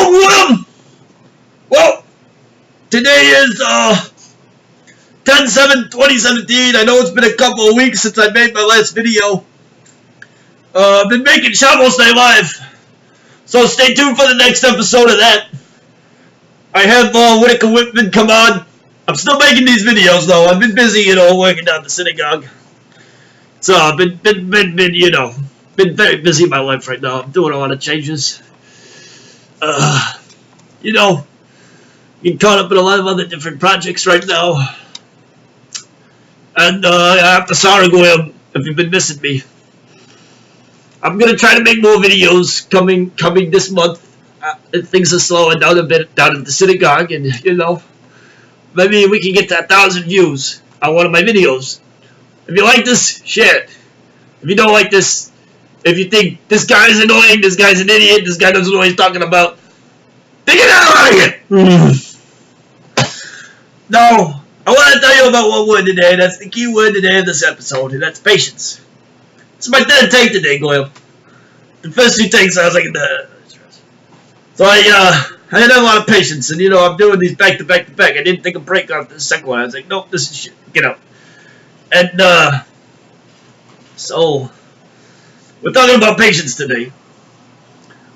William! Well, today is 10/7/2017. I know it's been a couple of weeks since I made my last video. I've been making Shadow Stay Live, so stay tuned for the next episode of that. I have Whitaker Whitman come on. I'm still making these videos though. I've been busy, working down the synagogue. So I've been very busy in my life right now. I'm doing a lot of changes. Getting caught up in a lot of other different projects right now. And I'm sorry, Goyam, if you've been missing me. I'm gonna try to make more videos coming this month. Things are slowing down a bit down at the synagogue, and maybe we can get to 1,000 views on one of my videos. If you like this, share it. If you don't like this, if you think this guy's annoying, this guy's an idiot, this guy doesn't know what he's talking about, take it out of here! Now, I want to tell you about one word today. That's the key word today in this episode, and that's patience. It's my third take today, Goyle. The first 2 takes, I was like, so I didn't have a lot of patience, and I'm doing these back to back to back. I didn't take a break after the second one. I was like, nope, this is shit. Get out. And so we're talking about patience today.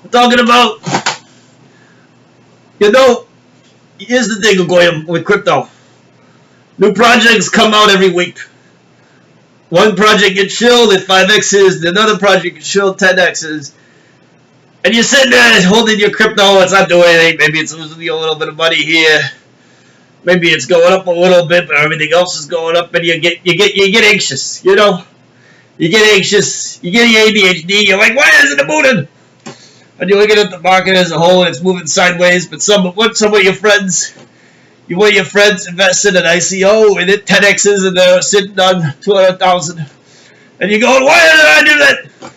We're talking about, here's the thing, Goyam, with crypto. New projects come out every week. One project gets shilled at 5x's, another project gets shilled 10x's. And you're sitting there holding your crypto, it's not doing anything. Maybe it's losing you a little bit of money here. Maybe it's going up a little bit, but everything else is going up, and you get anxious, You get anxious, you get your ADHD, you're like, why isn't it moving? And you're looking at the market as a whole, and it's moving sideways, but some of your friends invested in ICO, and it 10x's, and they're sitting on 200,000. And you're going, why did I do that?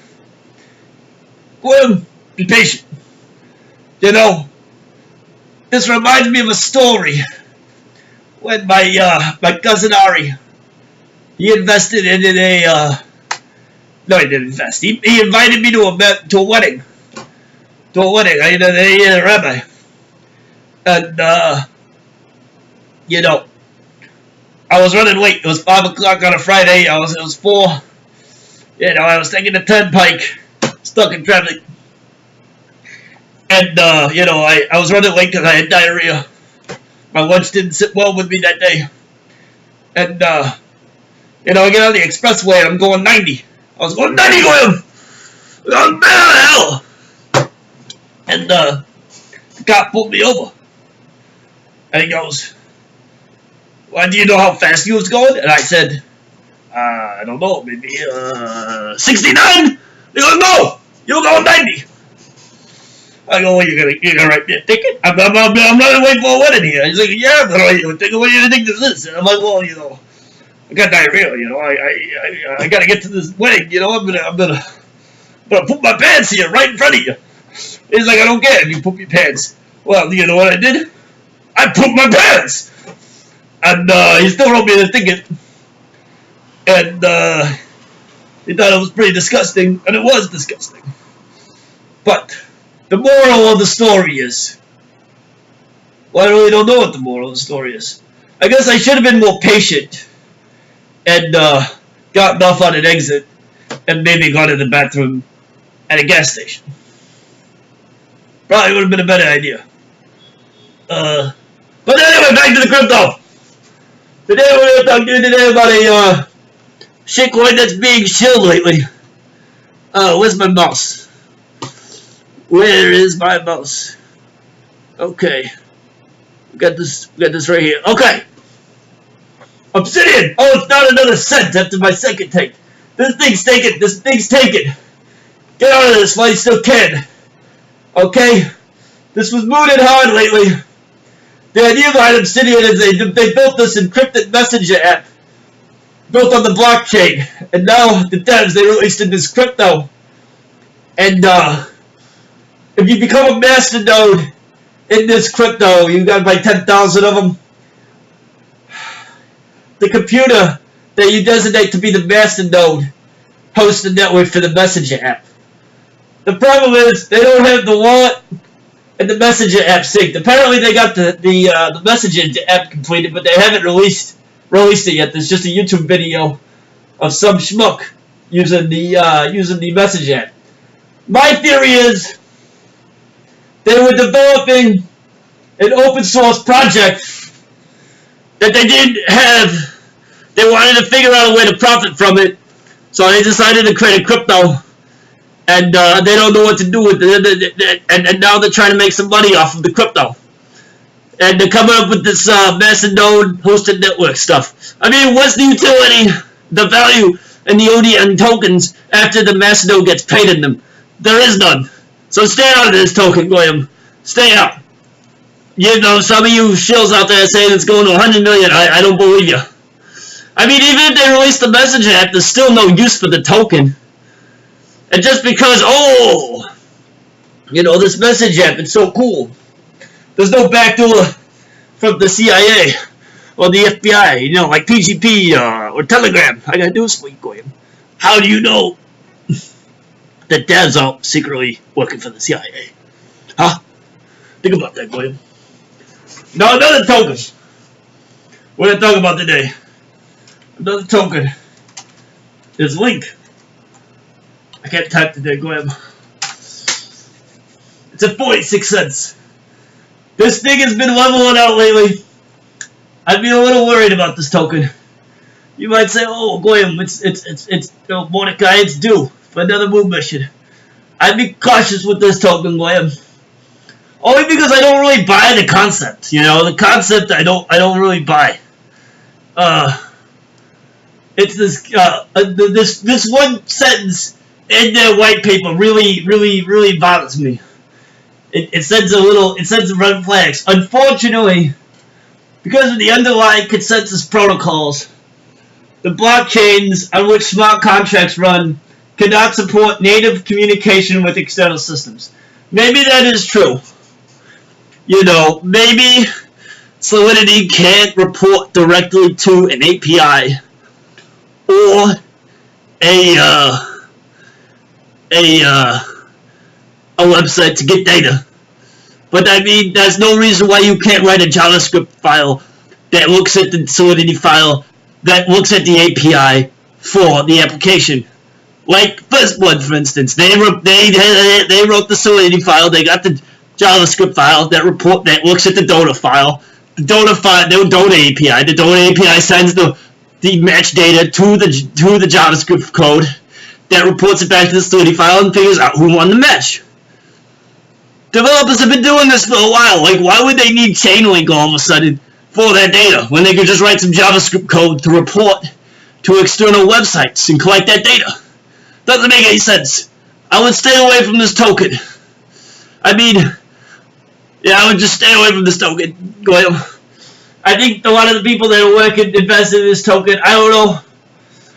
Well, be patient. This reminds me of a story when my cousin Ari, he invested in no, he didn't invest. He invited me to a wedding. To a wedding. They had a rabbi. And, I was running late. It was 5 o'clock on a Friday. It was 4. I was taking the turnpike, stuck in traffic. And, I was running late because I had diarrhea. My lunch didn't sit well with me that day. And, I get on the expressway and I'm going 90. I was going 90 with him! I was mad as hell! And, the cop pulled me over. And he goes, well, do you know how fast you was going? And I said, I don't know, maybe, 69? He goes, no! You're going 90! I go, well, you're gonna write me a ticket? I'm running away for a wedding here. He's like, yeah, but what do you think this is? And I'm like, well, I got diarrhea, I gotta get to this wedding, I'm gonna poop my pants here, right in front of you. He's like, I don't care if you poop your pants. Well, you know what I did? I pooped my pants! And, he still wrote me the ticket. And, he thought it was pretty disgusting, and it was disgusting. But the moral of the story is, well, I really don't know what the moral of the story is. I guess I should have been more patient and gotten off on an exit and maybe gone to the bathroom at a gas station. Probably would have been a better idea. But anyway, back to the crypto. Today we're going to talk to you today about a shitcoin that's being shilled lately. Where's my mouse? Where is my mouse? Okay. We got this right here. Okay. Obsidian! Oh, it's not another cent after my second take. This thing's taken. Get out of this while you still can. Okay? This was mooted hard lately. The idea behind Obsidian is they built this encrypted messenger app built on the blockchain. And now the devs, they released in this crypto. And, if you become a masternode in this crypto, you got like 10,000 of them. The computer that you designate to be the masternode hosts the network for the messenger app. The problem is they don't have the wallet and the Messenger app synced. Apparently they got the Messenger app completed, but they haven't released it yet. There's just a YouTube video of some schmuck using the Messenger app. My theory is they were developing an open source project that they didn't have. They wanted to figure out a way to profit from it, so they decided to create a crypto, and they don't know what to do with it, and now they're trying to make some money off of the crypto. And they're coming up with this Mastodon hosted network stuff. I mean, what's the utility, the value, and the ODN tokens after the Mastodon gets paid in them? There is none. So stay out of this token, William. Stay out. You know, some of you shills out there saying it's going to 100 million. I don't believe you. I mean, even if they release the Messenger app, there's still no use for the token. And just because, you know, this Messenger app is so cool, there's no backdoor from the CIA or the FBI, you know, like PGP or Telegram. I got news for you, Goyim. How do you know that Dad's out secretly working for the CIA? Huh? Think about that, Goyim. Now, another token. What are I talking about today? Another token is Link. I can't type today, Goyim. It's at 46 cents. This thing has been leveling out lately. I'd be a little worried about this token. You might say, "Oh, Goyim, it's Mordecai, it's due for another moon mission." I'd be cautious with this token, Goyim. Only because I don't really buy the concept. You know, the concept I don't really buy. It's this one sentence in their white paper really bothers me. It sends red flags. Unfortunately, because of the underlying consensus protocols, the blockchains on which smart contracts run cannot support native communication with external systems. Maybe that is true. You know, maybe Solidity can't report directly to an API or a website to get data. But I mean, there's no reason why you can't write a JavaScript file that looks at the Solidity file, that looks at the API for the application. Like First Blood, for instance, they wrote the Solidity file. They got the JavaScript file that looks at the Dota file. The Dota API. The Dota API sends the match data to the JavaScript code that reports it back to the Solidity file and figures out who won the match. Developers have been doing this for a while. Like, why would they need Chainlink all of a sudden for that data when they could just write some JavaScript code to report to external websites and collect that data? Doesn't make any sense. I would stay away from this token. I mean, yeah, I would just stay away from this token. Goyim. I think a lot of the people that are invested in this token, I don't know.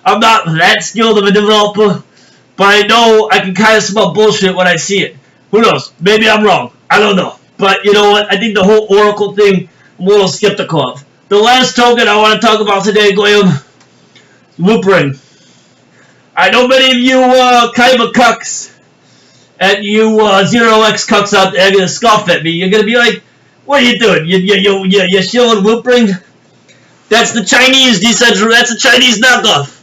I'm not that skilled of a developer, but I know I can kind of smell bullshit when I see it. Who knows? Maybe I'm wrong. I don't know. But you know what? I think the whole Oracle thing, I'm a little skeptical of. The last token I want to talk about today, Goyim, Loop Ring. I know many of you Kaiba cucks and you 0x cucks out there are going to scoff at me. You're going to be like, what are you doing? You're shilling Loop Ring? That's the Chinese decentralized. That's a Chinese knockoff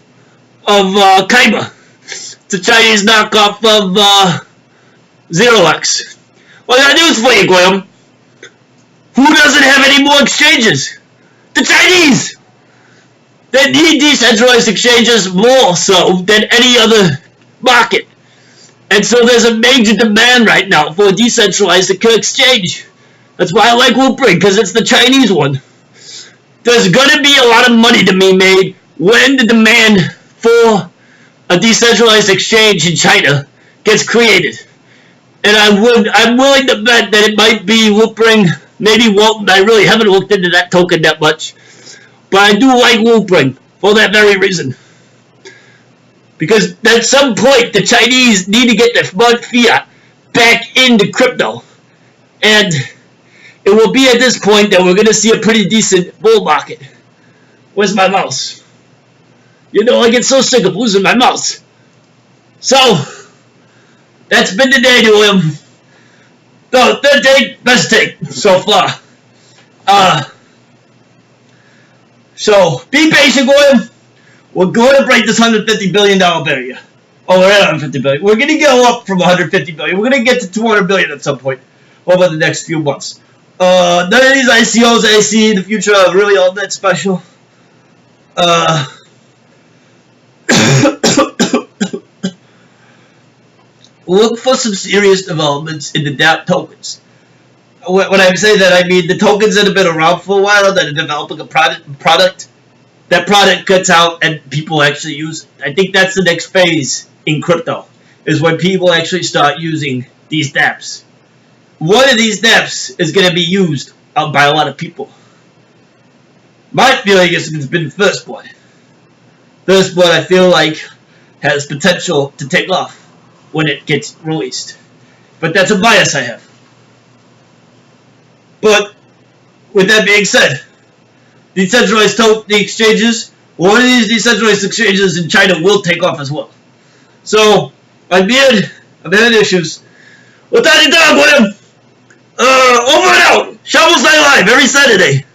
of Kaiba. It's a Chinese knockoff of 0x. Well, I got news for you, Goyim. Who doesn't have any more exchanges? The Chinese! They need decentralized exchanges more so than any other market. And so there's a major demand right now for a decentralized exchange. That's why I like Loop Ring, because it's the Chinese one. There's going to be a lot of money to be made when the demand for a decentralized exchange in China gets created. And I'm willing to bet that it might be Loop Ring. Maybe Walton. I really haven't looked into that token that much. But I do like Loop Ring for that very reason. Because at some point, the Chinese need to get their fiat back into crypto. And it will be at this point that we're going to see a pretty decent bull market. Where's my mouse? You know, I get so sick of losing my mouse. So, that's been the day to him. No, third take, best take so far. So be patient, William. We're going to break this $150 billion barrier. Oh, we're at 150 billion. We're going to go up from 150 billion. We're going to get to 200 billion at some point over the next few months. None of these ICOs I see in the future are really all that special. Look for some serious developments in the DApp tokens. When I say that, I mean the tokens that have been around for a while, that are developing a product. That product gets out and people actually use it. I think that's the next phase in crypto, is when people actually start using these dApps. One of these dApps is going to be used by a lot of people. My feeling is it's been First Blood. First Blood, I feel like, has potential to take off when it gets released. But that's a bias I have. But, with that being said, decentralized the exchanges, one of these decentralized exchanges in China will take off as well. So, I'm having issues. We'll tie it down, William. Over and out. Shovels Night Live every Saturday.